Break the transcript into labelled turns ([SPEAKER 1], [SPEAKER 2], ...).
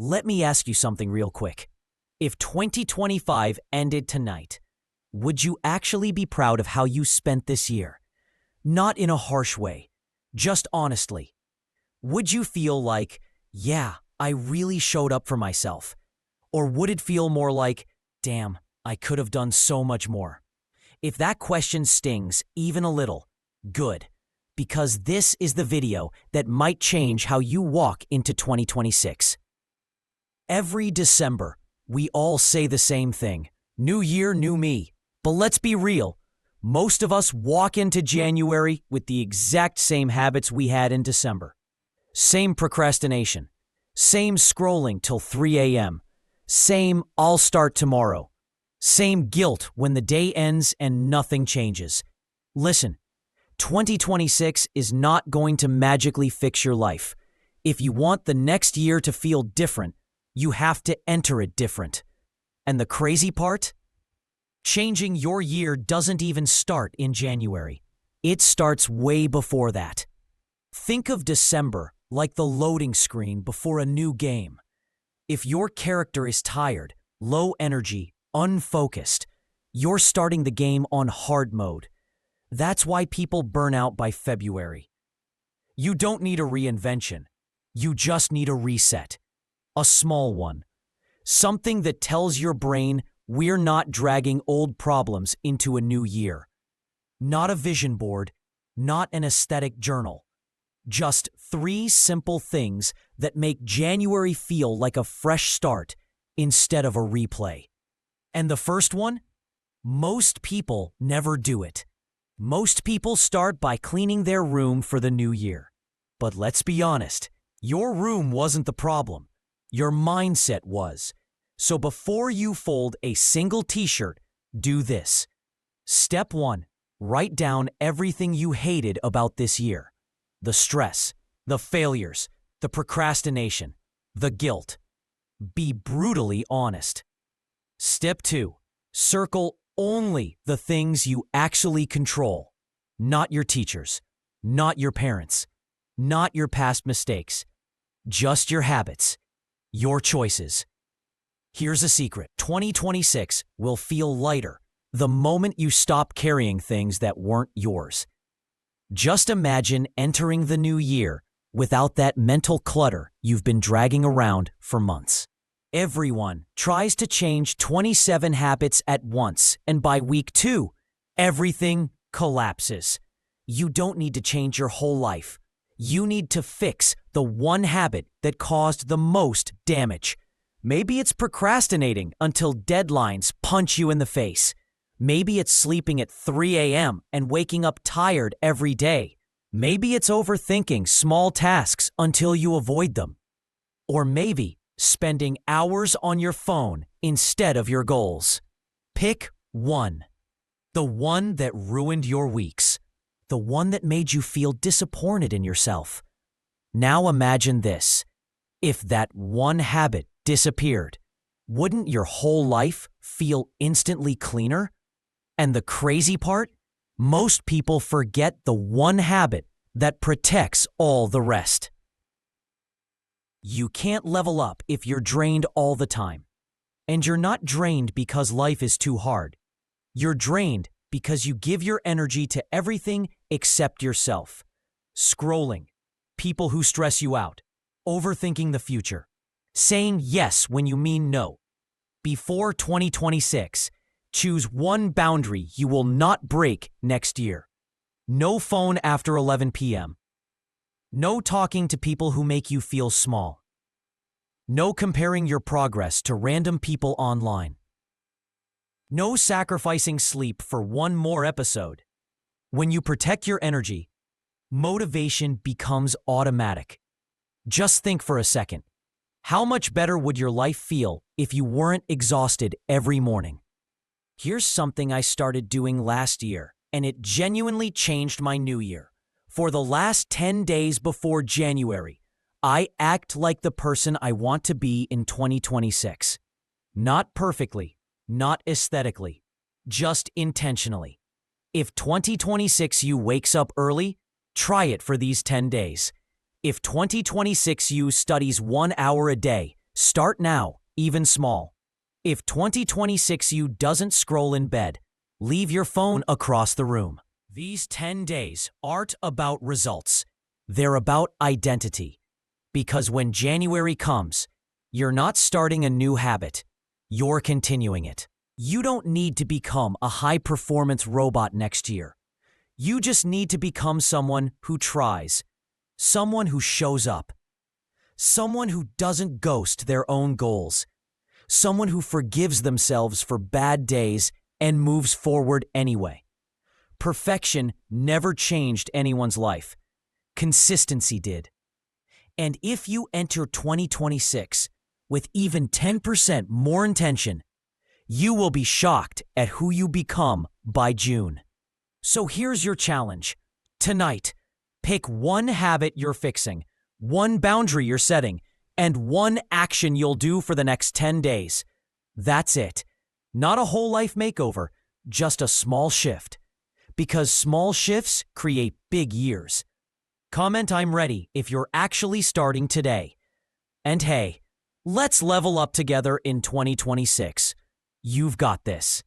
[SPEAKER 1] Let me ask you something real quick. If 2025 ended tonight, would you actually be proud of how you spent this year? Not in a harsh way, just honestly. Would you feel like, yeah, I really showed up for myself? Or would it feel more like, damn, I could have done so much more? If that question stings even a little, good, because this is the video that might change how you walk into 2026. Every December, we all say the same thing, new year, new me. But let's be real, most of us walk into January with the exact same habits we had in December. Same procrastination, same scrolling till 3 a.m., same I'll start tomorrow, same guilt when the day ends and nothing changes. Listen, 2026 is not going to magically fix your life. If you want the next year to feel different, you have to enter it different. And the crazy part? Changing your year doesn't even start in January. It starts way before that. Think of December like the loading screen before a new game. If your character is tired, low energy, unfocused, you're starting the game on hard mode. That's why people burn out by February. You don't need a reinvention. You just need a reset. A small one. Something that tells your brain we're not dragging old problems into a new year. Not a vision board, not an aesthetic journal. Just 3 simple things that make January feel like a fresh start instead of a replay. And the first one? Most people never do it. Most people start by cleaning their room for the new year. But let's be honest, your room wasn't the problem. Your mindset was. So before you fold a single t-shirt, do this. Step 1, write down everything you hated about this year. The stress, the failures, the procrastination, the guilt. Be brutally honest. Step 2, circle only the things you actually control. Not your teachers, not your parents, not your past mistakes. Just your habits, your choices. Here's a secret. 2026 will feel lighter the moment you stop carrying things that weren't yours. Just imagine entering the new year without that mental clutter you've been dragging around for months. Everyone tries to change 27 habits at once, and by week 2, everything collapses. You don't need to change your whole life. You need to fix the one habit that caused the most damage. Maybe it's procrastinating until deadlines punch you in the face. Maybe it's sleeping at 3 a.m. and waking up tired every day. Maybe it's overthinking small tasks until you avoid them. Or maybe spending hours on your phone instead of your goals. Pick one. The one that ruined your weeks. The one that made you feel disappointed in yourself. Now imagine this. If that one habit disappeared, wouldn't your whole life feel instantly cleaner? And the crazy part? Most people forget the one habit that protects all the rest. You can't level up if you're drained all the time. And you're not drained because life is too hard. You're drained because you give your energy to everything except yourself. Scrolling, people who stress you out, overthinking the future, saying yes when you mean no. Before 2026, choose one boundary you will not break next year. No phone after 11 p.m. No talking to people who make you feel small. No comparing your progress to random people online. No sacrificing sleep for one more episode. When you protect your energy, motivation becomes automatic. Just think for a second. How much better would your life feel if you weren't exhausted every morning? Here's something I started doing last year, and it genuinely changed my new year. For the last 10 days before January, I act like the person I want to be in 2026. Not perfectly, not aesthetically, just intentionally. If 2026 you wakes up early, try it for these 10 days. If 2026 you studies 1 hour a day, Start now, even small. If 2026 you doesn't scroll in bed, leave your phone across the room. These 10 days aren't about results. They're about identity. Because when January comes, you're not starting a new habit. You're continuing it. You don't need to become a high-performance robot next year. You just need to become someone who tries, someone who shows up, someone who doesn't ghost their own goals, someone who forgives themselves for bad days and moves forward anyway. Perfection never changed anyone's life. Consistency did. And if you enter 2026 with even 10% more intention, you will be shocked at who you become by June. So here's your challenge. Tonight, pick one habit you're fixing, one boundary you're setting, and one action you'll do for the next 10 days. That's it. Not a whole life makeover, just a small shift. Because small shifts create big years. Comment "I'm ready" if you're actually starting today. And hey, let's level up together in 2026. You've got this.